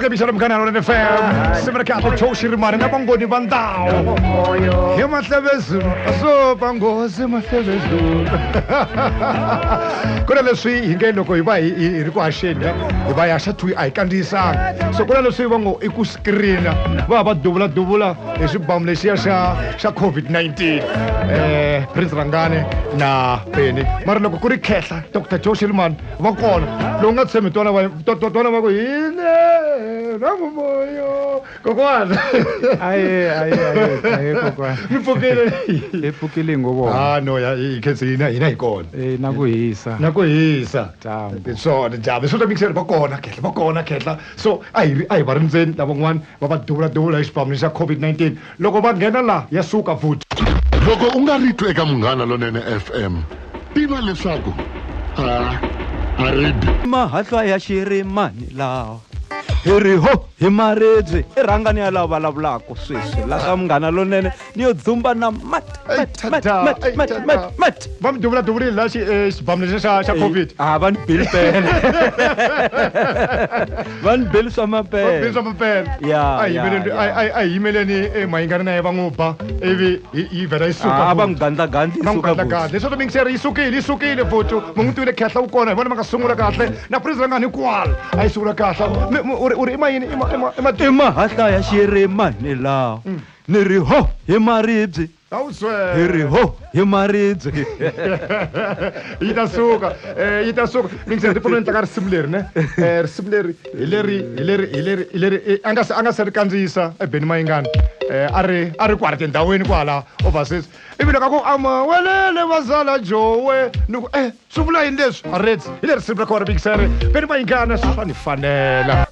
Televisione Mkanano FM. Sembra che altro Joe Shirimani na bangoni bandao. Hema Tlevezu. Aso bango sema Tlevezu. Kuna leswi ingeno ko ibai irikwa shenda. Ibai ashatui ai kandisa. So kuna leswi bango ikuscreena. Ba dubula esibamlesia sha COVID-19. Prince Rangane na Penny. Mara loko kuri khehla Dr. Joe Shirimani va kona. Lo nga tshemi twana va ko yine ramoyo kokwana aye kokwana ipukile ngobo no ya ikhetsina ina ikona nakuhisa jambo so jabe so mixer va kona khehla so ai va rindzeni lavan'wana va duvula xipamni xa COVID-19 loko va nghena la ya suka futhi loko u nga ri twi eka Munghana Lonene FM tiva leswaku aridi mahahlwa ya Shirimani lawa hiri ho hi maribye I rhangani ya lava vulavulaka sweswi la ka Munghana Lonene ni yo dzumba na mat va mi duvurile la xibamlexi xa COVID va ni bili pele va ni bili swa mapele a yimeleni mayingani na ye va n'wi ba ivi yi vhela yi suka va n'wi gandlagandli leswaku mingiseri yi sukile futhi mi n'wi tivile khehla wu kona hi vona va nga sungula kahle na Prince Rangane hikwala a yi sungula kahle uri i mayini I mahahla ya Shirimani lawa ni ri ho hi maribye hi ri ho hi maribye yi ta suka mingiseri ti pfuna ni tlanga risimu leri ne risimu leri a nga se ri kandziyisa eBenny Mayengani a ri kwala tindhawini kwala overseas ivi loko a ku amawelele vazala Joe ni ku swi vula yini leswi a reti hi leri risimu ra kona mingiseri Benny Mayengani swa ni fanela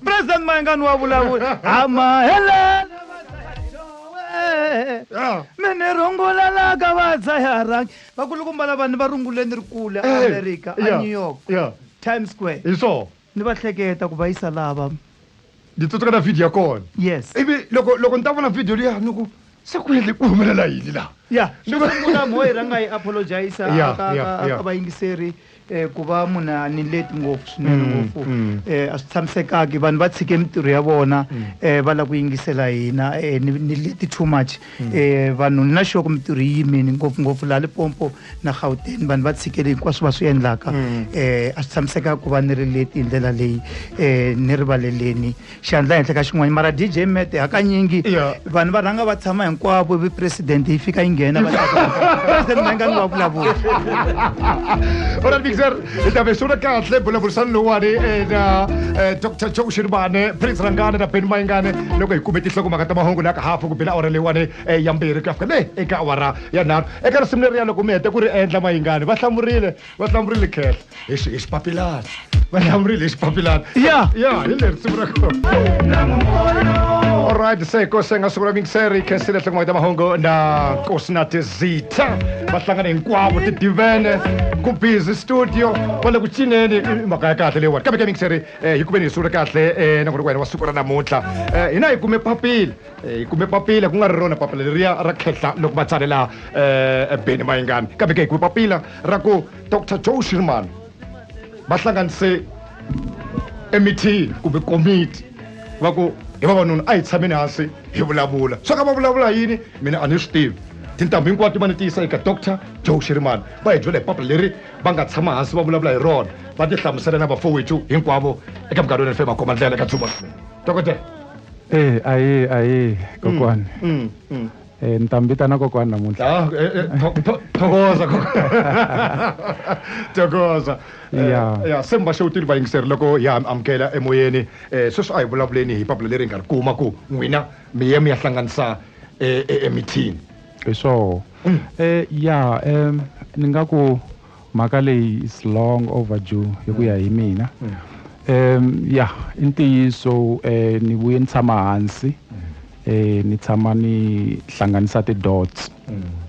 President Mayengani wa vulavula amahele mene rungula la ka vadzayarang va kulukumba lava ni va runguleni ri kule America a New York Times Square hi so ni va hleketa ku va yisa lava ni tsutsuma na video ya kona yes ivi loko ni ta vona video liya ni ku se ku endle ku humelela yini laha sungula moyi ranga yi apologize ka vayingiseri ku va munhu a ni leti ngopfu swinene ngopfu a swi tshamisekanga vanhu va tshike mitirho ya vona va lava ku yingisela hina ni leti too much vanhu ni na xoko mitirho yi yimini ngopfungopfu laha Limpopo na Gauteng vanhu va tshikele hinkwaswo va swi endlaka a swi tshamisekanga ku va ni ri leti hi ndlela leyi ni rivaleleni xandla henhla ka xin'wana mara DJ Mete hakanyingi vanhu va rhanga va tshama hinkwavo vi president yi fika yi nghena President Mayengani wa vulavula hi ta ve sura kahle vulavurisani lowuwani na Dr. Joe Shirimani Prince Rangane na Benny Mayengani loko hi kume tinhlokomhaka ta mahungu la ka hafu ku bela awara leyiwani ya mbirhi ku ya fika le eka awara ya nharhu eka risimu leriya loko mi hete ku ri endla Mayengani va hlamurile khehla hi xipapilani va hlamurile hi xipapilani hi leri risimu ra kona alright seko senga sungula mingiseri khensile nhloko ta mahungu na Nkosinathi Zitha va hlangana hinkwavo tidivene ku busy studio va le ku cineni mhaka ya kahle leyiwani kambe ka mingiseri hi kumeni hi sungula kahle na ku ri wena wa siku ra namuntlha hina hi kume papila ku nga ri rona papila leriya ra khehla loko va tsalela Benny Mayengani kambe ka hi kume papila ra ku Dr. Joe Shirimani va hlanganise meeting kumbe komiti va ku hi vavanuna a hi tshameni hansi hi vulavula swa ka va vulavula yini mina a ni swi tivi tintambu hinkwato va ni tiyisa eka Dr. Joe Shirimani va hi byela hi papila leri va nga tshama hansi va vulavula hi rona va ti hlamusela na vafowethu hinkwavo eka Munghana Lonene FM a khoma ndlela eka Tshuba dokotela aye kokwani ni ta mi vitana kokwani namuntlha thokoza se mi va xewtile vayingiseri loko hi amukela emoyeni sweswi a hi vulavuleni hi papila leri hi nga ri kuma ku n'wina mi ye mi ya hlanganisa emithini hi swoho ni nga ku mhaka leyi is long overdue hi ku ya hi mina i ntiyiso ni vuye ni tshama hansi ni tshama ni hlanganisa ti-dots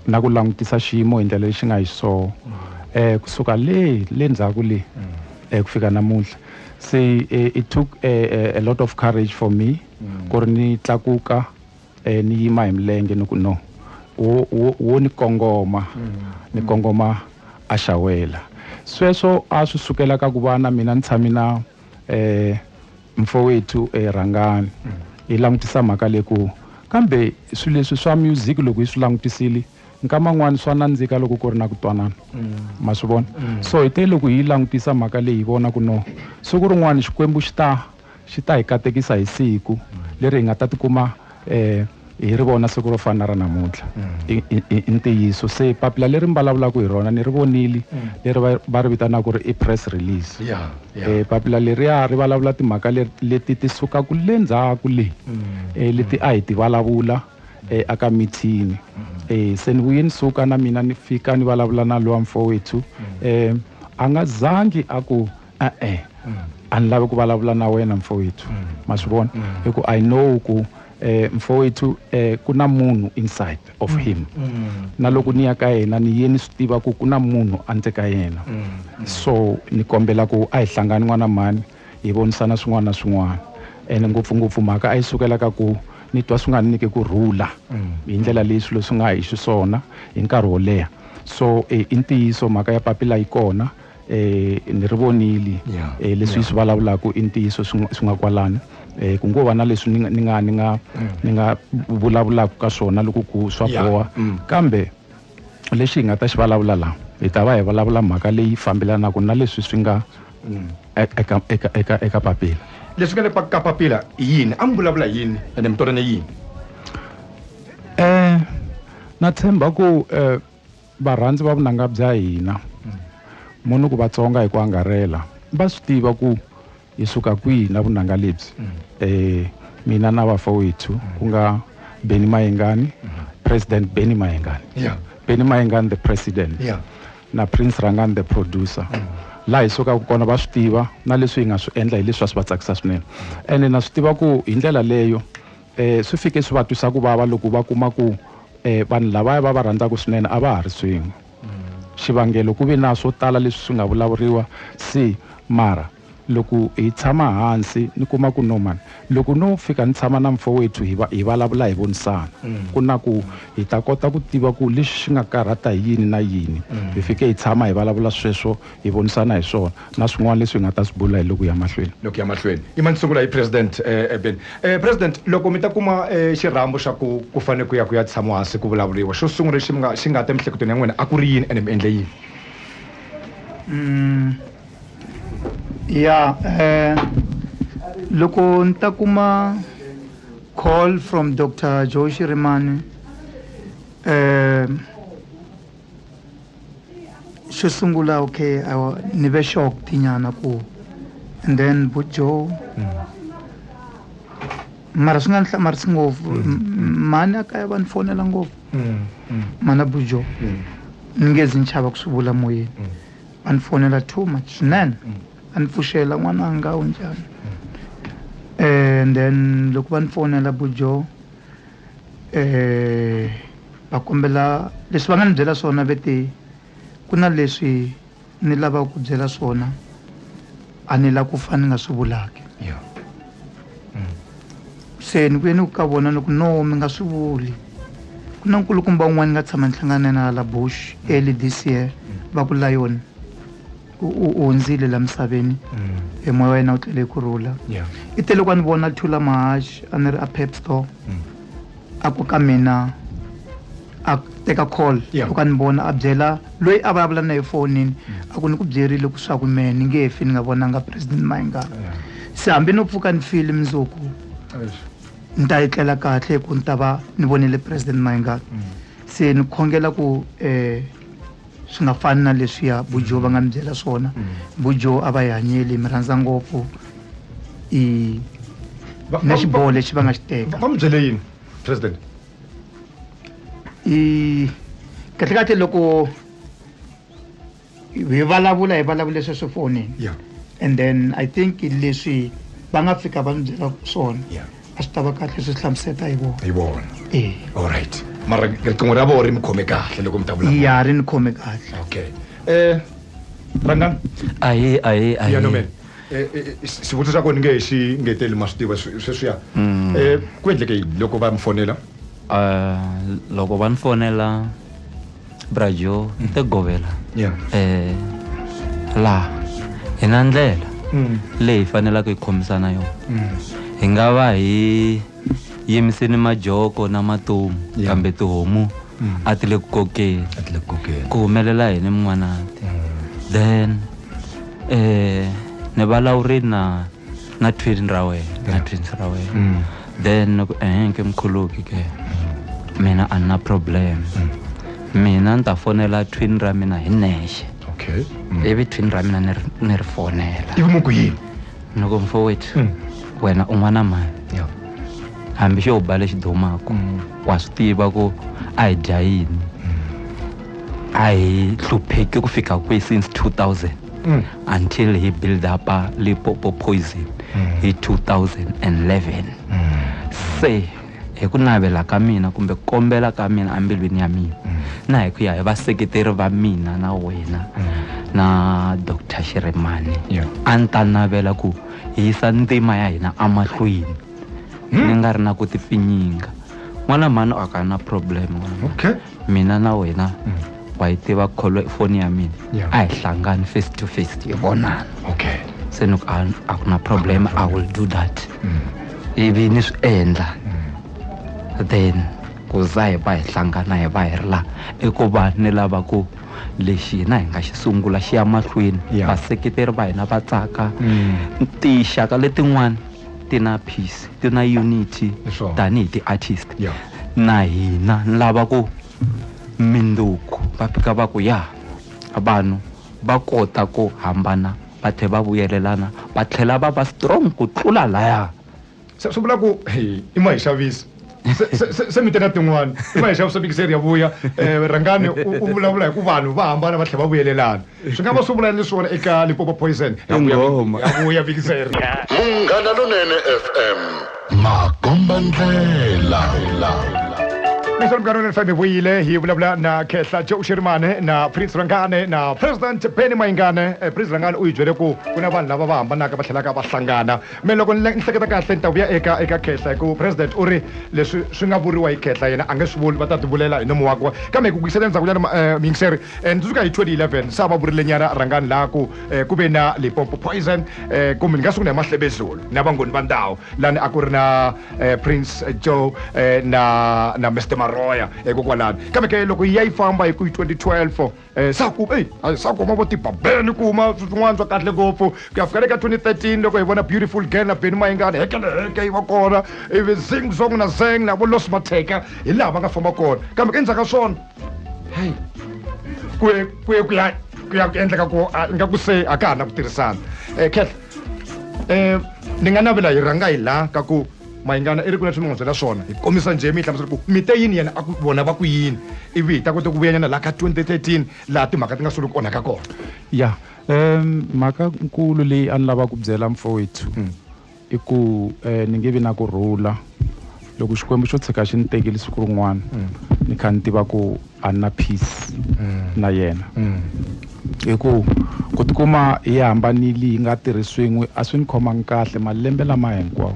na ku langutisa xiyimo hi ndlela lexi nga hi swoho kusuka le ndzhaku le ku fika namuntlha se it took a lot of courage for me ku ri ni tlakuka ni yima hi milenge ni ku no wo ni kongoma a xawela sweswo a swi sukela ka ku va na mina ni tshami na mfowethu Rangani hi langutisa mhaka leku kambe swilo leswi swa music loko hi swi langutisile nkama n'wana swa nandzika loko ku ri na ku twanana ma swi vona so hi te loko hi langutisa mhaka leyi hi vona ku no siku rin'wana xikwembu xi ta hi katekisa hi siku leri hi nga ta tikuma hi ri vona siku ro fana ra namuntlha i ntiyiso se papila leri mbalavulaka hi rona ni ri vonile leri va ri vitanaka ku ri i press release papila leriya ri vulavula timhaka leti ti sukaku le ndzhaku leyi leti a hi ti vulavula aka mithini se ni vuye ni suka na mina ni fika ni vulavula na lowa mfowethu a nga zangi a ku a ni lavi ku vulavula na wena mfowethu ma swi vona hi ku I know ku mfowethu ku na munhu inside of him na loko ni ya ka yena ni ye ni swi tiva ku ku na munhu andzeni ka yena so ni kombela ku a hi hlangani n'wana mani hi vonisana swin'wana na swin'wana ene ngopfungopfu mhaka a yi sukela ka ku ni twa swi nga ni nyike kurhula hi ndlela leyi swilo swi nga hi xiswona hi nkarhi wo leha so i ntiyiso mhaka ya papila yi kona ni ri vonile leswi hi swi vulavulaka i ntiyiso swi nga kwalani ku ngo va na leswi ni nga vulavulaka ka swona loko ku swa boha kambe lexi hi nga ta xi vulavula laha hi ta va hi vulavula mhaka leyi fambelanaka na leswi swi nga eka papila leswi nga le ka papila yini a mi vulavula yini ene mi twanane yini na tshemba ku varhandzi va vunanga bya hina munhu ku Vatsonga hi ku angarhela va swi tiva ku hi suka kwihi na vunanga lebyi mina na vafowethu ku nga Benny Mayengani President Benny Mayengani Benny Mayengani the president na Prince Rangani the producer la hi suka ku kona va swi tiva na leswi hi nga swi endla hi leswi swi va tsakisa swinene ene na swi tiva ku hi ndlela leyo swi fike swi va twisa ku vava loko va kuma ku vanhu lava va rhandzaka swinene a va ha ri swin'we xivangelo ku ve na swo tala leswi swi nga vulavuriwa si mara loko hi tshama hansi ni kuma ku no mani loko no fika ni tshama na mfowethu hi vulavula hi vonisana ku na ku hi ta kota ku tiva ku lexi xi nga karhata hi yini na yini hi fike hi tshama hi vulavula sweswo hi vonisana hi swona na swin'wana leswi hi nga ta swi bula hi loko ya mahlweni i mani sungula hi president Ben president loko mi ta kuma xirhambo xa ku fane ku ya tshama hansi ku vulavuriwa xo sungula xi nga ta miehleketweni ya n'wina a ku ri yini ene mi endle yini loko nta kuma call from Dr. Joe Shirimani xo sungula okay ni ve shocked nyana ku and then Joe mara swi nga hlamarisi ngopfu mani a kaya va ni fonela ngopfu mana Joe ni nge zi ni chava ku swi vula moyeni va ni fonela too much swinene a ni pfuxela n'wananga u njhani and then loko va ni fonela Joe va kombela leswi va nga ni byela swona vete ku na leswi ni lavaka ku byela swona a ni la ku fa ni nga swi vulaki se ni vuye ni ku ka vona ni ku no mi nga swi vuli ku na nkulukumba un'wana ni nga tshama ni hlangane na la Bush early this year va ku Lion u hundzile la misaveni moya wa yena u tlele kurhula i te loko a ni vona Thula Mahashi a ni ri a Pep Store a ku ka mina a teka call loko a ni vona a byela loyi a vulavula na hi fonini a ku ni ku byerile ku swa ku mehe ni nge fi ni nga vonanga President Mayengani se hambi no pfuka ni file mundzuku ni ta yi tlela kahle ku ni ta va ni vonile President Mayengani se ni khongela ku swi nga fani na leswiya Joe va nga mi byela swona Joe a va hi hanyeli mi rhandza ngopfu na xiboho lexi va nga xi teka va mi byele yini president kahlekahle loko hi vulavula leswi swi fonini and then I think leswi va nga fika va mi byela swona a swi ta va kahle swi hlamuseta hi vona all right mara riqingho ra vona ri mi khome kahle loko mi ta vulavula ri ni khome kahle okay Rangani aye no man xivutiso xa kona nge xi ngeteli ma swi tiva sweswiya ku endleke yini loko va mi fonela loko va ni fonela Brajo te govela la ina ndlela leyi fanelaka hi khomisana yona hi nga va hi yimiseni majoko na matomu kambe tihomu a ti le ku kokeni ku humelela yini mun'wanati then ne valawuri na twin ra wena then ke mkhuluki ke mina a na problem mina nta fonela twin ra mina hi nexe okay ivi twin ra mina ni ri fonela ivi muku yini loko mfowethu wena un'wana mani hambi xo bale xidumako wa swi tiva ku a hi dya yini a hi hlupheki ku fika kwe since 2000 until he build up a Limpopo poison hi 2011 se hi ku navela ka mina kumbe kombela ka mina ambilwini ya mina na hi ku ya hi vaseketeri va mina na wena na Dr. Shiremani a ni ta navela ku hi yisa ntima ya hina amahlweni ni nga ri na ku tipfinyinga n'wana mani a ka na problem okay mina na wena wa yi tiva kholo foni ya mina a hi hlangani face to face hi vonana okay se ni a ku na problem I will do that ivi ni swi endla then ku za hi va hi hlangana hi va hi ri la i ku va ni lava ku lexi hina hi nga xi sungula xi ya mahlweni vaseketeri va hina va tsaka tinxaka letin'wana ti na peace ti na unity tanihi ti-artist na hina ni lava ku minduku va fika va ku vanhu va kota ku hambana va tlhe va vuyelelana va tlhela va va strong ku tlula laya swi vula ku i ma hi xavisi se mi tena tin'wana i ma hi xavisa mikiseri ya vuya rhangani u vulavula hi ku vanhu va hambana va tlhe va vuyelelana swi nga va swi vula leswiwona eka Limpopo poison ya vuya mikiseri Munghana Lonene FM Makomba Ndlela Mr. Mgarone FM vuyile hi vulavula na Khehla Joe Shirimane na Prince Rangane na President Penny Mayingane Prince Rangane u yibyele ku kuna vanhu lava va hambanaka va tlhelaka va hlangana me loko ni hleketa kahle ni ta vuya eka Khehla ku President u ri leswi swi nga vuriwa hi Khehla yena a nge swi vuli va ta tivulela hi nomu wakwe kambe ku kuyisela ndzhaku ya mingiseri ndzuka hi 2011 sa va vurile nyana Rangane la ku ve na Limpopo poison kumbe ni nga sungula hi Mahlebezulu na vangoni va ndhawu lani a ku ri na Prince Joe na Mr. Maroya kokwalani kambe ke loko yi famba hi ku 2012 saku ma vo tibabeni kuma swin'wana swa kahle ngopfu ku ya fika eka 2013 loko hi vona Beautiful Girl na Benny Mayingane heke yi va kona ivi Zing Zong na Zeng na vo Los Mateka hi laha va nga famba kona kambe ke endzhaku ka swona ku ya ku endleka ku nga ku se a ka ha na ku tirhisana Khehla ni nga navela hi rhanga hi laha ka ku Mayingane i ri ku na swin'wana byela swona hi komisa njhe mi hlamusela ku mi te yini yena a ku vona va ku yini ivi hi ta kota ku vuyanyana laha ka 2013 laha timhaka ti nga suli ku onhaka kona mhaka nkulu leyi a ni lava ku byela mfowethu i ku ni nge vi na kurhula loko xikwembu xo tshika xi ni tekile siku rin'wana ni kha ni tiva ku a ni na peace na yena hi ku tikuma hi hambanile hi nga tirhi swin'we a swi ni khomangi kahle malembe lama hinkwawo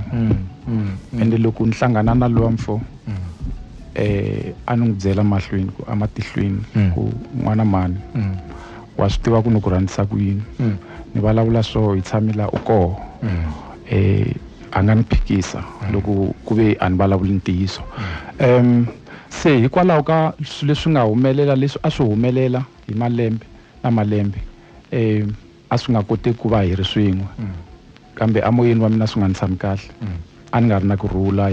ende loko ni hlangana na lowa mfo a ni n'wi byela mahlweni ku amatihlweni ku n'wana mani wa swi tiva ku ni ku rhandzisa ku yini ni vulavula so hi tshamela u koho a nga ni phikisa loko ku ve a ni vulavuli ntiyiso se hikwalaho ka leswi nga humelela leswi a swi humelela hi malembe na malembe a swi nga koti ku va hi ri swin'we kambe amoyeni wa mina swi nga ni tshami kahle a ni nga ri na kurhula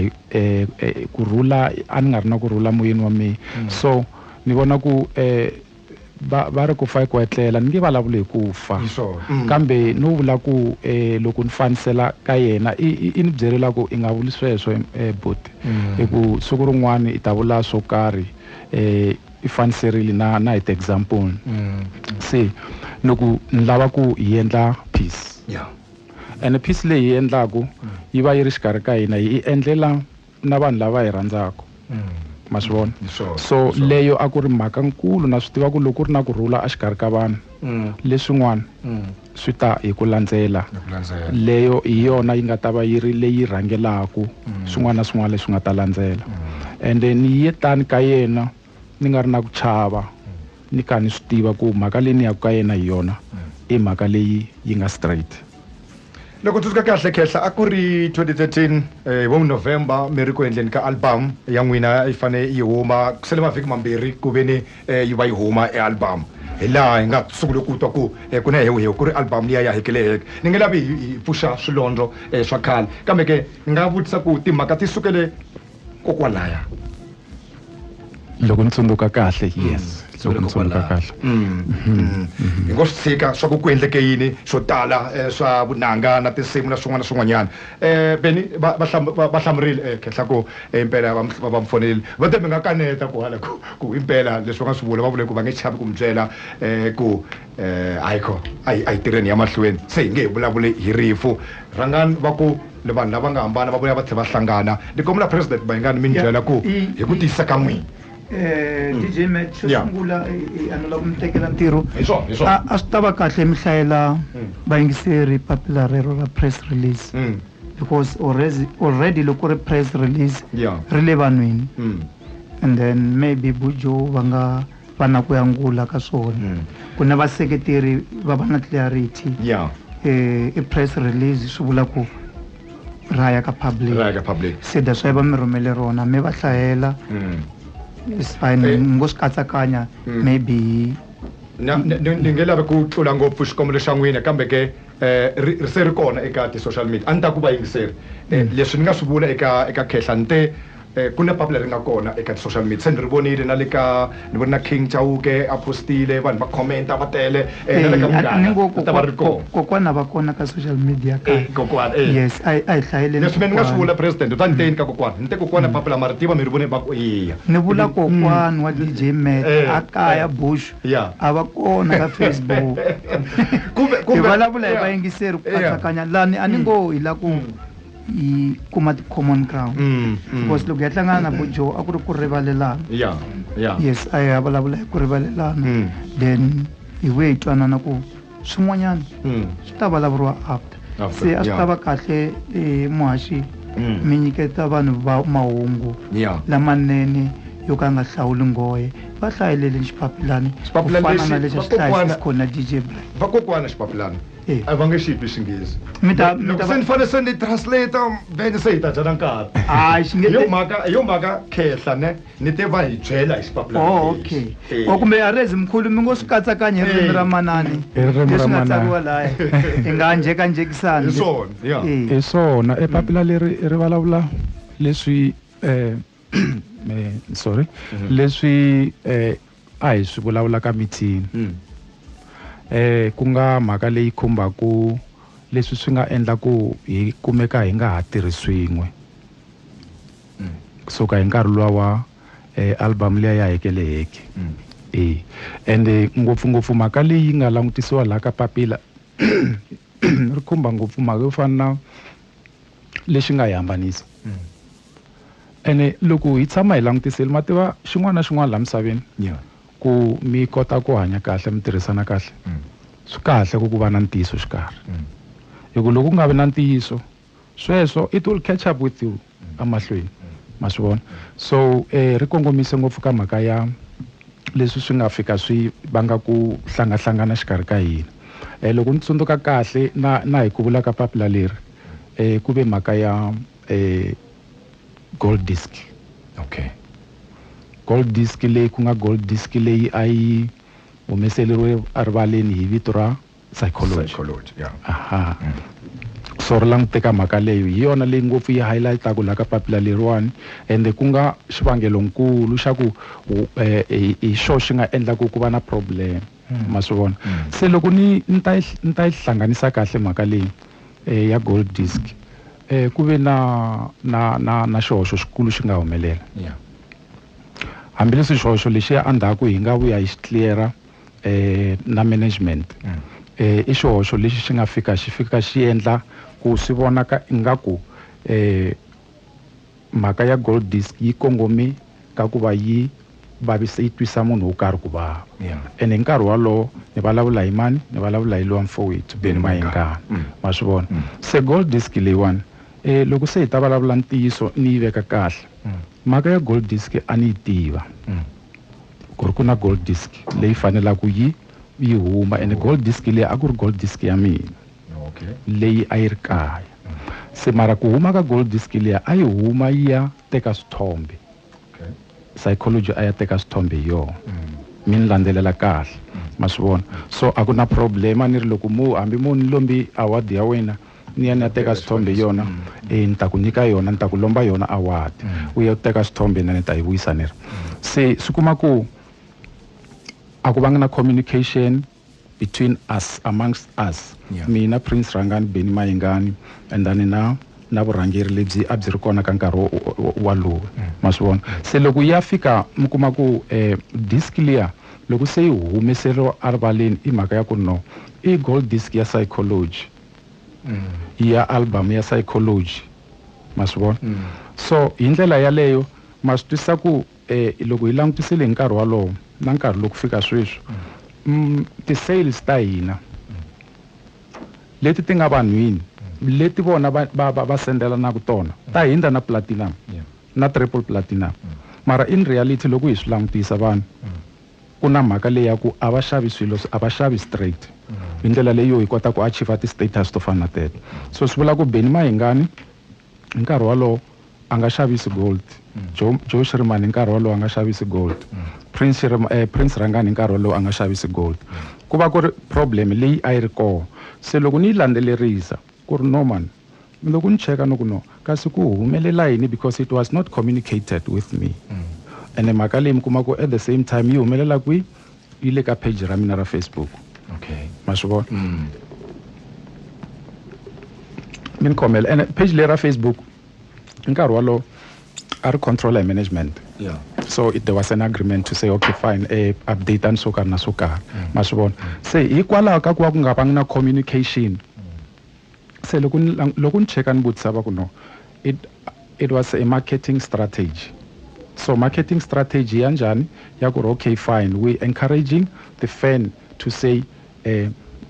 a ni nga ri na kurhula moyeni wa mina so ni vona ku va ri ku fa ku etlela ni nge vulavuli hi ku fa kambe no vula ku loko ni fanisela ka yena i ni byelela ku i nga vuli sweswo buti hi ku siku rin'wana i ta vula swo karhi i faniserile na hi example se loko ni lava ku hi endla peace and peace leyi hi endlaku yi va yi ri xikarhi ka hina hi endlela na vanhu lava hi rhandzaka ma swi vona so leyo a ku ri mhaka nkulu na swi tiva ku loko ku ri na kurhula a xikarhi ka vanhu leswin'wana swi ta hi ku landzela leyo hi yona yi nga ta va yi ri leyi rhangelaku swin'wana na swin'wana leswi nga ta landzela and then yi tani ka yena ni nga ri na ku chava ni kha ni swi tiva ku mhaka leyi ni yaku ka yena hi yona i mhaka leyi yi nga straight. Loko tsundzuka kahle Khehla a ku ri 2013 vo November mi ri ku endleni ka album ya n'wina yi fane yi huma ku sele mavhiki mambirhi ku veni yi va yi huma album hi laha hi nga sungule ku twa ku ku na hehe ku ri album liya ya hekeleheke ni nge lavi hi pfuxa swilondlo swa khale kambe ke ni nga vutisa ku timhaka ti sukele kokwalaya loko ni tsundzuka kahle yes loko ni tsundzuka kahle hi ngo swi tshika swa ku endleke yini swo tala swa vunanga na tinsimu na swin'wana na swin'wanyana Beni va hlamurile Khehla ku impela va mi fonile va te mi nga kaneta ku hala ku impela leswi va nga swi vula va vule ku va nge chavi ku mi byela ku ayikho a yi tirheni ya mahlweni se hi nge hi vulavule hi rifu rhangani va ku vanhu lava nga hambana va vuya va tlhela va hlangana ni kombela president Bayingani mi ni byela ku hi ku tiyisa ka n'wina DJ Matt xo sungula ano la ku mi tekela ntirho hi swona a swi ta va kahle mi hlayela vayingiseri papila rero ra press release because already loko ri press release ri le vanhwini and then maybe Bujo va nga va na ku yangula ka swona ku na vaseketeri va va na clarity i press release swi vula ku raya ka public se that's why va mi rhumele rona mi va hlayela it's fine ngo swi katsakanya maybe ni nge lavi ku tlula ngopfu xikombelo xa n'wina kambe ke ri se ri kona eka ti-social media a ni ta ku vayingiseri leswi ni nga swi vula eka Khehla nte ku na papila ri nga kona eka ti-social media se ni ri vonile na le ka ni voni na King Chauke a postile vanhu va commenta va tele na le ka Munghana ta va ri kona kokwana va kona ka social media kokwana yes a hi hlayeleni leswi me ni nga swi vula president u ta ni teni ka kokwana ni te kokwana papila mara tiva mi ri vone va ku iya ni vula kokwana wa DJ Matt a kaya Bush a va kona ka Facebook kumbe vulavula hi vayingiseri ku katsakanya lani a ni ngo hi la ku i kuma common ground because loko ya hlangana na Bujo a ku ri ku rivalelana yes a ya vulavula hi ku rivalelana then hi we hi twanana ku swin'wanyana swi ta vulavuriwa after se a swi ta va kahle muhaxi mi nyiketa vanhu va mahungu lamanene yo ka nga hlawuli ngoye va hlayelele xipapilani ku fana na leswi swi hlayisisi kona DJ vakokwana xipapilani a va nge xipi xinghezi loko se ni fane se ni translator vene se hi ta dyana nkarhi hi yo mhaka Khehla ne ni te va hi byela hi xipapilani okay kumbe arezi mkhulu mi ngo swi katsakanya hi ririmi ra manani leswi nga tsariwa laya hi nga njhekanjhekisani hi swona papila leri ri vulavula leswi sorry leswi a hi swi vulavula ka mithini ku nga mhaka leyi khumbaku leswi swi nga endla ku hi kumeka hi nga ha tirhi swin'we kusuka hi nkarhi luwa wa album liya ya hekeleheke ende ngopfungopfu mhaka leyi nga langutisiwa laha ka papila ri khumba ngopfu mhaka yo fana na lexi nga hi hambanisa ene loko hi tshama hi langutisile mativa xin'wana na xin'wana laha misaveni ku mi kota ku hanya kahle mi tirhisana kahle swi kahle ku va na ntiyiso xikarhi hikuva loko ku nga vi na ntiyiso sweswo it will catch up with you amahlweni ma swi vona so ri kongomise ngopfu ka mhaka ya leswi swi nga fika swi vanga ku hlangana xikarhi ka hina loko ni tsundzuka kahle na hi ku vula ka papila leri ku ve mhaka ya gold disc gold disc leyi ku nga gold disc leyi a yi humeseriwe erivaleni hi vito ra psychology so ri languteka mhaka leyo hi yona leyi ngopfu yi highlightaku laha ka papila leriwani ende ku nga xivangelonkulu xa ku hi xo xi nga endlaku ku va na problem ma swi vona se loko ni ta yi hlanganisa kahle mhaka leyi ya gold disc ku ve na xihoxo xikulu xi nga humelela hambileswi xihoxo lexi endzhaku hi nga vuya hi xi cleara na management i xihoxo lexi xi nga fika xi endla ku swi vonaka ingaku mhaka ya gold disc yi kongome ka ku va yi twisa munhu wo karhi ku vava ene hi nkarhi walowo ni vulavula hi mani ni vulavula hi lowa mfowethu Beni Mayengani ma swi vona se gold disc leyiwani loko se hi ta vulavula ntiyiso ni yi veka kahle mhaka ya gold disc a ni yi tiva ku ri ku na gold disc leyi fanelaka yi yi huma and gold disc leyi a ku ri gold disc ya mina leyi a yi ri kaya se mara ku huma ka gold disc leyi a yi huma yi ya teka swithombe psychology a ya teka swithombe hi yona mi ni landzelela kahle ma swi vona so a ku na problem a ni ri loko hambi mo ni lombi award ya wena ni ya ni ya teka swithombe hi yona ni ta ku nyika yona ni ta ku lomba yona award u ya teka swithombe na ni ta yi vuyisa ni ri se swi kuma ku a ku vanga na communication between us amongst us mina Prince Rangani Benny Mayengani and then na vurhangeri lebyi a byi ri kona ka nkarhi walowo ma swi vona se loko ya fika mi kuma ku disc liya loko se yi humeseriwa erivaleni i mhaka ya ku no i gold disc ya psychology ya album ya psychology ma swi vona so hi ndlela yaleyo ma swi twisisa ku loko hi langutisile hi nkarhi walowo na nkarhi loko fika sweswi ti-sales ta hina leti ti nga vanhwini leti vona va sendelanaku tona ta hindza na platinum na triple platinum mara in reality loko hi swi langutisa vanhu ku na mhaka leyi ya ku a va xavi swilo a va xavi straight hi ndlela leyo hi kota ku achieve ti-status to fana na teto so swi vula ku Benny Mayengani hi nkarhi walowo a nga xavisi gold Joe Shirimani hi nkarhi walowo a nga xavisi gold Prince Rangani hi nkarhi walowo a nga xavisi gold ku va ku ri problem leyi a yi ri koho se loko ni yi landzelerisa ku ri no man loko ni cheka no ku no kasi ku humelela yini because it was not communicated with me ene mhaka leyi mi kuma ku at the same time yi humelela kwi yi le ka page ra mina ra Facebook ma swi vona mi ni khomela ene page leyi ra Facebook nkarhi walowo a ri controller management so there was an agreement to say okay fine update and so karhi na so karhi ma swi vona se hikwalaho ka ku va ku nga vangi na communication se loko ni cheka ni vutisa va ku no it was a marketing strategy so marketing strategy ya njhani ya ku ri okay fine we encouraging the fan to say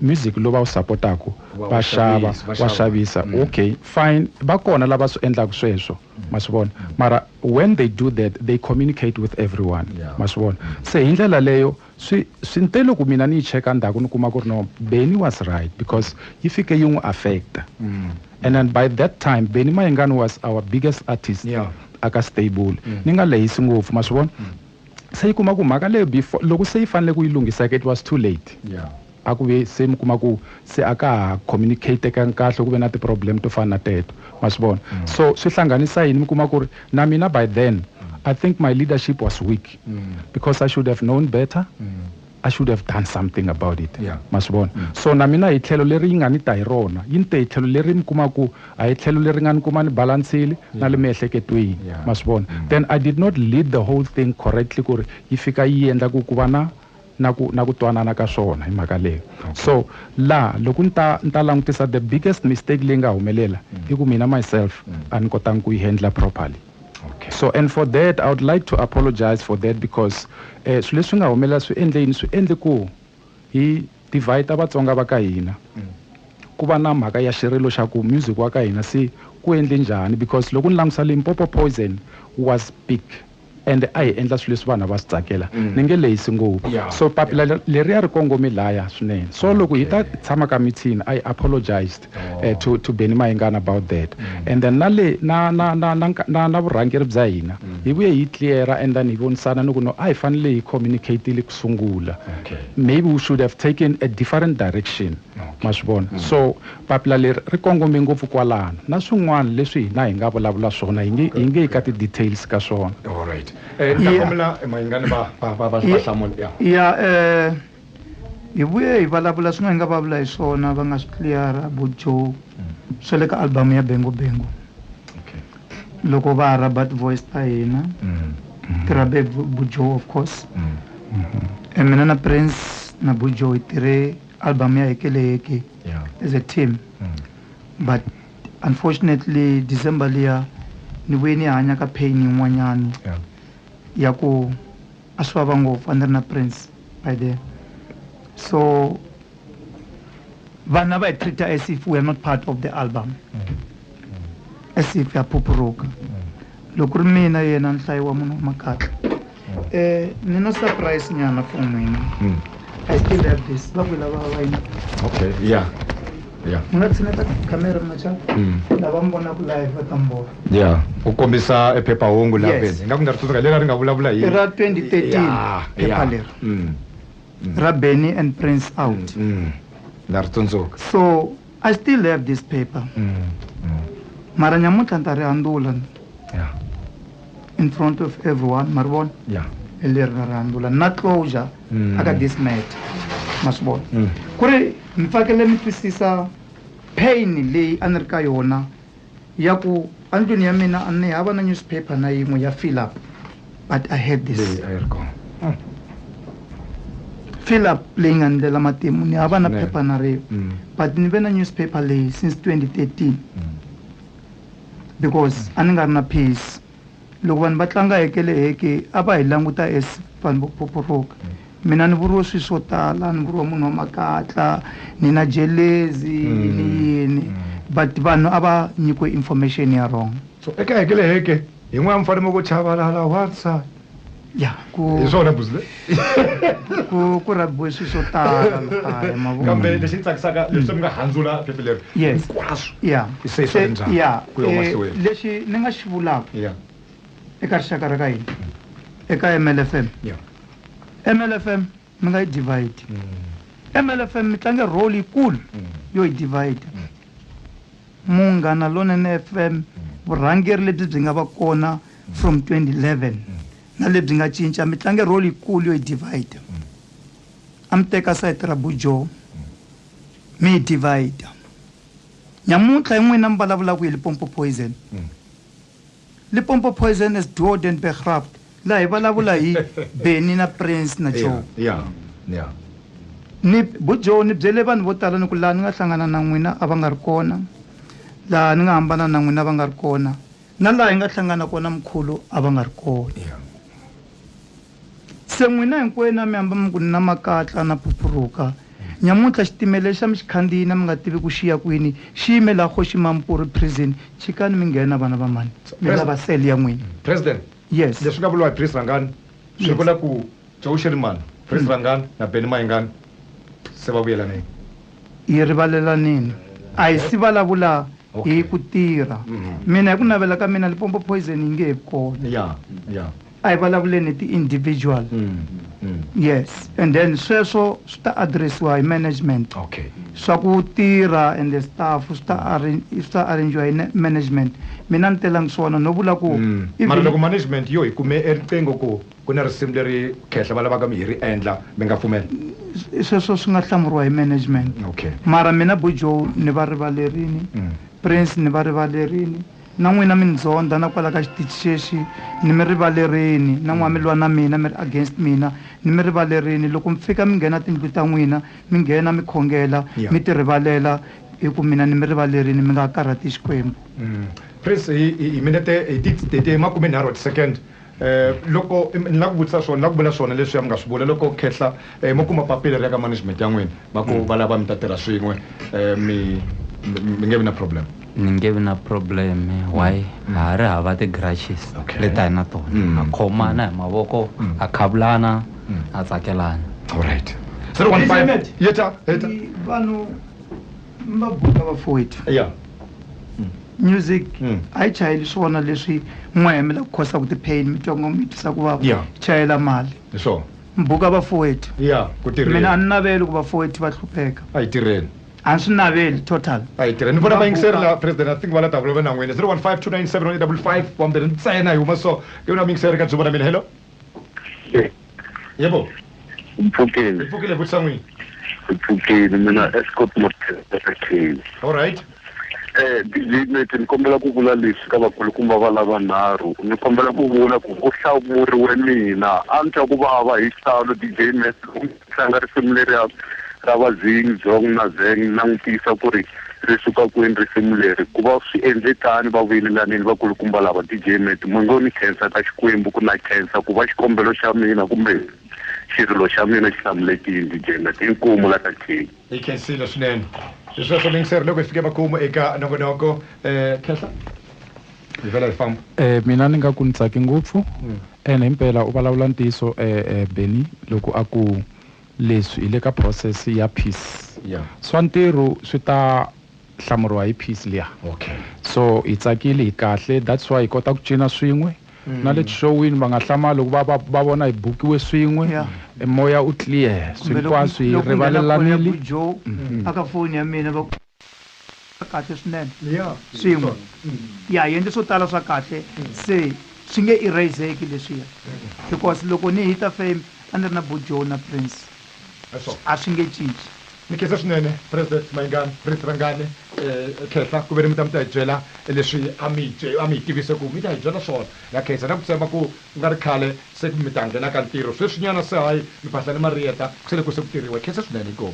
music lowu va wu sapotaku va xava va xavisa okay fine va kona lava swi endlaku sweswo ma swi vona mara when they do that they communicate with everyone ma swi vona se hi ndlela leyo swi nte loko mina ni yi cheka ndzhaku ni kuma ku ri no Benny was right because yi fike yi n'wi affecta and then by that time Benny Mayengani was our biggest artist aka stable ni nga lehisi ngopfu ma swi vona se yi kuma ku mhaka leyo before loko se yi fanele ku yi lungiseka it was too late a ku ve se mi kuma ku se a ka ha communicate ka kahle ku ve na ti-problem to fana na teto ma swi vona so swi hlanganisa yini mi kuma ku ri na mina by then I think my leadership was weak because I should have known better I should have done something about it ma swi vona so na mina hi tlhelo leri yi nga ni ta hi rona yi ni te hi tlhelo leri mi kuma ku a hi tlhelo leri nga ni kuma ni balansile na le miehleketweni ma swi vona then I did not lead the whole thing correctly ku ri yi fika yi endla ku va na ku twanana ka swona hi mhaka leyo so la loko ni ta langutisa the biggest mistake leyi nga humelela i ku mina myself a ni kotangi ku yi handla properly so and for that I would like to apologize for that because swilo leswi nga humelela swi endle yini swi endle ku hi divide vatsonga va ka hina ku va na mhaka ya xirilo xa ku music wa ka hina se ku endle njhani because loko ni langutisa Limpopo Poison was big and a hi endla swilo leswi vanhu va swi tsakela ni nge lehisi ngopfu so papila leriya ri kongome laya swinene so loko hi ta tshama ka meeting I apologized to Benny Mayengani about that and then na vurhangeri bya hina hi vuye hi cleara and then hi vonisana ni ku no a hi fanele hi communicate-ile ku sungula maybe we should have taken a different direction ma swi vona so papila leri ri kongome ngopfu kwalano na swin'wana leswi hina hi nga vulavula swona hi nge hi ka ti-details ka swona hi vuye hi vulavula swin'wana hi nga vulavula hi swona va nga swi cleara vo Joe swa le ka album ya Bengo Bengo loko va ha raba ti-voice ta hina ti rabe vo Joe of course mina na Prince na vo Joe hi tirhe album ya Hekeleheke as a team but unfortunately December liya ni vuye ni hanya ka pain yin'wanyani ya ku a swi vava ngopfu a ni ri na Prince by then so vana va hi treat as if we are not part of the album as if ya pupuruka loko ri mina yena nhlayo wa munhu wa makatla ni na surprise nyana for n'wina I still have this. Okay, yeah. Ungatsineta camera macha. Lava mbona ku live vatambo. Yeah. Ukombisa ephepahungu lapha. Yes. Ngaku ndaritsotsoka leri ri nga vulavula yini? Era 2013 phepha leri. Ra Benny and Prince out. Ndaritsotsoka. So I still have this paper. Mara nyamutlha ntari handula. Yeah. In front of everyone, Marvon. Yeah. Eleri ra handula. Not closure. I got this mat. Masbon. Kuri mfakele mi twisisa pain leyi a ni ri ka yona ya ku andlwini ya mina a ni hava na newspaper na yin'we ya fill up, but I had this fill up leyi nga ndlela matimu ni hava na paper na rin'we, but ni ve na newspaper leyi since 2013 because a ni nga ri na peace. Loko vanhu va tlanga hekeleheke a va hi languta as vanhu vo phoporoka. Mina ni vuriwe swilo swo tala, ni vuriwa munhu wa makatla, ni na jelezi ni yini, but vanhu a va nyikiwe information ya wrong. So eka hekeleheke yin'wana mfanele ku chavalala WhatsApp. Ya ku Hi swona buzile. ku rabiwe swilo swo tala lokaya mavona. Kambe lexi tsakisaka leswi mi nga handzula phepha leri. Yes. Hinkwaswo. Yeah. I say swa njhani? Yeah. Ku ya mahlweni. Lexi ni nga xi vulaka Yeah. eka rixaka ra ka hina eka MLFM. Yeah. MLFM mi nga yi divide. MLFM mi tlanga role yikulu yo yi divide. Munghana Lonene FM vurhangeri lebyi byi nga va kona from 2011 na lebyi nga cinca mi tlanga role yikulu yo yi divide. A mi teka site ra Bujo mi yi divide. Nyamuntlha hi n'wina mi vulavulaka hi Limpopo Poison. Limpopo Poison is Jordan Begraft. La hi vulavula hi Benny na Prince na Joe. Yeah. Ni Bujo ni byele vanhu vo tala ni ku laha ni nga hlangana na n'wina a va nga ri kona, laha ni nga hambana na n'wina a va nga ri kona, na laha hi nga hlangana kona mkhulu a va nga ri kona. Se n'wina hinkwenu mi hamba mi ku ni na makatla na phupuruka. Nyamuntlha xitimele xa mi xi khandziyini mi nga tivi ku xi ya kwini xi yime laha Kgoshimamapuri prison, chikani mi nghena vana va mani mi lava sel ya n'wina. President. Yes. Leswi nga vuliwa hi Prince Rangani swi vula ku Joe Sherman, Prince Rangani na Benny Mayengani se va vuyelanini. Hi rivalelanini. A hi si vulavula hi ku tirha. Mina hi ku navela ka mina Limpopo Poison yi nge he kona. Yeah. A hi vulavuleni hi ti-individual. Yes, and then sweswo swi ta addressiwa hi management. Okay. Swa ku tirha and the staff swi ta arrangiwa hi management. Mina ni telangi swona no vula ku mara loko management yo hi kume eriqingho ku na risimu leri khehla va lavaka mi hi ri endla mi nga pfumela. Sweswo swi nga hlamuriwa hi management. Okay. Mara mina Bujo ni va rivalerini, Prince ni va rivalerini, na n'wina mi ndzonda na kwala ka xitichi xexi ni mi rivalerini, na n'wana mi lwa na mina mi ri against mina ni mi rivalerini. Loko mi fika mi nghena tindlu ta n'wina mi nghena mi khongela mi ti rivalela hi ku mina ni mi rivalerini mi nga karhati Xikwembu. Prince hi minute hi ti makumenharhu second loko ni la ku vutisa swona la ku vula swona leswi mi nga swi vula loko khehla mo kuma papila ya ka management ya n'wina va ku va lava mi ta tirha swin'we mi nge vi na problem. Ni nge vi na problem. Why? Ha ri hava ti-grudges leti hi na tona. Ha khomana hi mavoko, ha khavulana, ha tsakelana. All right. 015 yeta. Vanhu va buka va foyit. Yeah. Music a yi chayeli swona leswi n'wehemela ku khosa ku ti-pain mi twa ngo mi twisa ku vava chayela mali. So Mbuka va foyit. Yeah, ku tirheni. Mina a ni naveli ku va foyit va hlupheka. A hi tirheni. A ni swi naveli total. A hi tirheni. Ni vona vayingiseri la president I think va la ta vulavula na n'wina 015297855 wa mbirhi ntsena hi huma so ke na vayingiseri ka Dzuba na mina. Hello. Yebo. Mpfukile. Mpfukile vutisa n'wina. Mpfukile mina Escort Motel. All right. DJ Mate ni kombela ku vula leswi ka vakulukumba va lava nharhu ni kombela ku vula ku ku hlamuriwe mina a ni twa ku vava hi xitalo DJ Mate u tlanga risimu leri ra va Zing Zong na Zeng langutisa ku ri ri suka kwini risimu leri ku va swi endlekani va vuyelelanini vakulukumba lava DJ Mate mu ngo ni khensa ka Xikwembu ku na khensa ku va xikombelo xa mina kumbe xirilo xa mina xi hlamulekile DJ Mate inkomu la ka King. Hi khensile swinene. Leswi swo vayingiseri loko hi fike makumu eka nongonoko khehla hi vela hi famba. Mina ni nga ku ni tsaki ngopfu ene himpela u vulavula ntiyiso Benny loko a ku leswi hi le ka process ya peace Yeah. swa ntirho swi ta hlamuriwa hi peace liya Okay. so hi tsakile hi kahle that's why hi kota ku cina swin'we na le showini va nga hlamali loko va vona hi bukiwe swin'we Yeah. moya u clear swinkwaswo hi rivalelanile jo aka foni ya mina va kahle swinene Yeah. swin'we ya hi endle swo tala swa kahle se swi nge eraseki leswiya because loko ni hita fame a ni ri na bujo na prince Eso. a swi nge cinci Ni khensa swinene President Mayengani, Prince Rangane, khensa ku ve ni mi ta mi ta hi byela leswi a mi tivise ku mi ta hi byela swona. Ya khensa na ku tshemba ku nga ri khale se mi ta nghena ka ntirho. Sweswinyana se hayi mi phahla ni mariyeta ku se le ku se ku tirhiwa. Khensa swinene inkomu.